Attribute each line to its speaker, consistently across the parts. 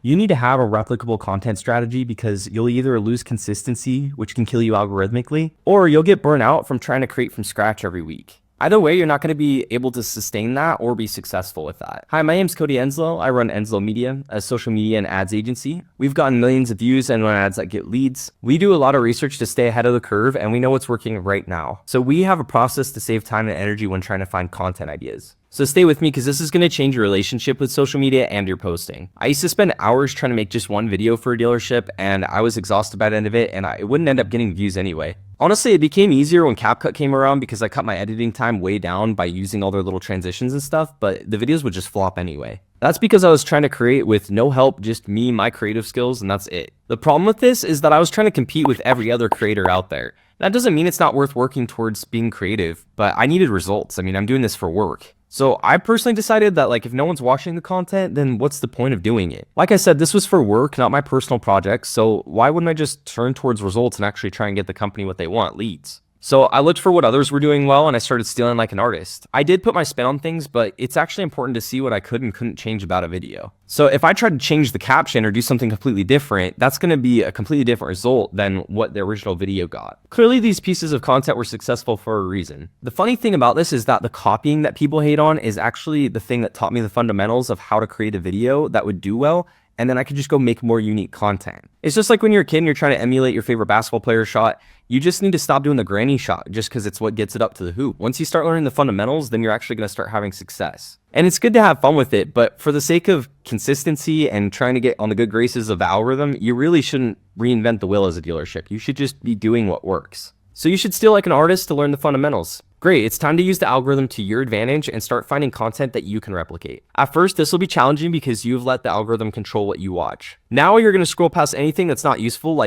Speaker 1: You need to have a replicable content strategy because you'll either lose consistency, which can kill you algorithmically, or you'll get burnt out from trying to create from scratch every week. Either way, you're not going to be able to sustain that or be successful with that. Hi, my name's Cody Enslow. I run Enslow Media, a social media and ads agency. We've gotten millions of views and run ads that get leads. We do a lot of research to stay ahead of the curve, and we know what's working right now. So we have a process to save time and energy when trying to find content ideas. So stay with me because this is going to change your relationship with social media and your posting. I used to spend hours trying to make just one video for a dealership, and I was exhausted by the end of it, and it wouldn't end up getting views anyway. Honestly, it became easier when CapCut came around because I cut my editing time way down by using all their little transitions and stuff, but the videos would just flop anyway. That's because I was trying to create with no help, just me, my creative skills, and that's it. The problem with this is that I was trying to compete with every other creator out there. That doesn't mean it's not worth working towards being creative, but I needed results. I mean, I'm doing this for work. So I personally decided that if no one's watching the content, then what's the point of doing it? Like I said, this was for work, not my personal projects. So why wouldn't I just turn towards results and actually try and get the company what they want, leads? So I looked for what others were doing well and I started stealing like an artist. I did put my spin on things, but it's actually important to see what I could and couldn't change about a video. So if I tried to change the caption or do something completely different, that's going to be a completely different result than what the original video got. Clearly, these pieces of content were successful for a reason. The funny thing about this is that the copying that people hate on is actually the thing that taught me the fundamentals of how to create a video that would do well, and then I could just go make more unique content. It's just like when you're a kid and you're trying to emulate your favorite basketball player's shot, you just need to stop doing the granny shot just because it's what gets it up to the hoop. Once you start learning the fundamentals, then you're actually going to start having success. And it's good to have fun with it, but for the sake of consistency and trying to get on the good graces of the algorithm, you really shouldn't reinvent the wheel as a dealership. You should just be doing what works. So you should steal like an artist to learn the fundamentals. Great, it's time to use the algorithm to your advantage and start finding content that you can replicate. At first, this will be challenging because you've let the algorithm control what you watch. Now you're going to scroll past anything that's not useful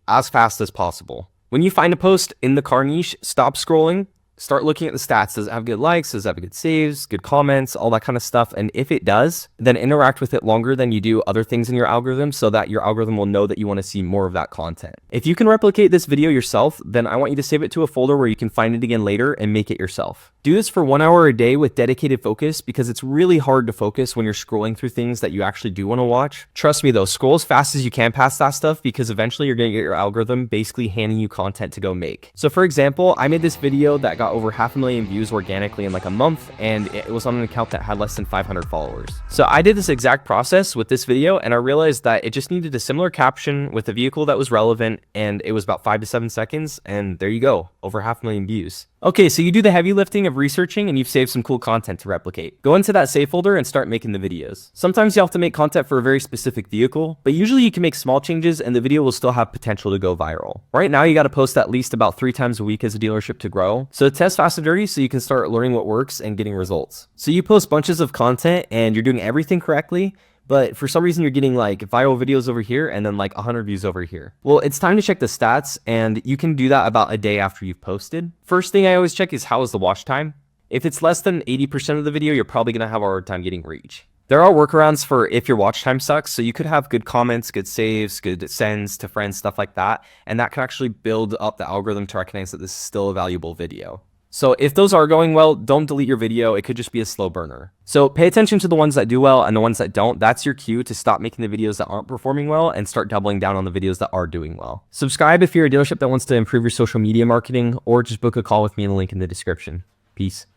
Speaker 1: as fast as possible. When you find a post in the car niche, stop scrolling. Start looking at the stats. Does it have good likes? Does it have good saves, good comments, all that kind of stuff? And if it does, then interact with it longer than you do other things in your algorithm so that your algorithm will know that you want to see more of that content. If you can replicate this video yourself, then I want you to save it to a folder where you can find it again later and make it yourself. Do this for 1 hour a day with dedicated focus because it's really hard to focus when you're scrolling through things that you actually do want to watch. Trust me though, scroll as fast as you can past that stuff because eventually you're going to get your algorithm basically handing you content to go make. So for example, I made this video that got over 500,000 views organically in a month, and it was on an account that had less than 500 followers. So I did this exact process with this video, and I realized that it just needed a similar caption with a vehicle that was relevant, and it was about 5 to 7 seconds, and there you go, over 500,000 views. Okay, so you do the heavy lifting of researching and you've saved some cool content to replicate. Go into that save folder and start making the videos. Sometimes you have to make content for a very specific vehicle, but usually you can make small changes and the video will still have potential to go viral. Right now, you got to post at least about 3 times a week as a dealership to grow. So test fast and dirty so you can start learning what works and getting results. So you post bunches of content and you're doing everything correctly, but for some reason you're getting viral videos over here and then 100 views over here. Well, it's time to check the stats, and you can do that about a day after you've posted. First thing I always check is how is the watch time. If it's less than 80% of the video, you're probably gonna have a hard time getting reach. There are workarounds for if your watch time sucks, so you could have good comments, good saves, good sends to friends, stuff like that, and that can actually build up the algorithm to recognize that this is still a valuable video. So if those are going well, don't delete your video. It could just be a slow burner. So pay attention to the ones that do well and the ones that don't. That's your cue to stop making the videos that aren't performing well and start doubling down on the videos that are doing well. Subscribe if you're a dealership that wants to improve your social media marketing, or just book a call with me in the link in the description. Peace.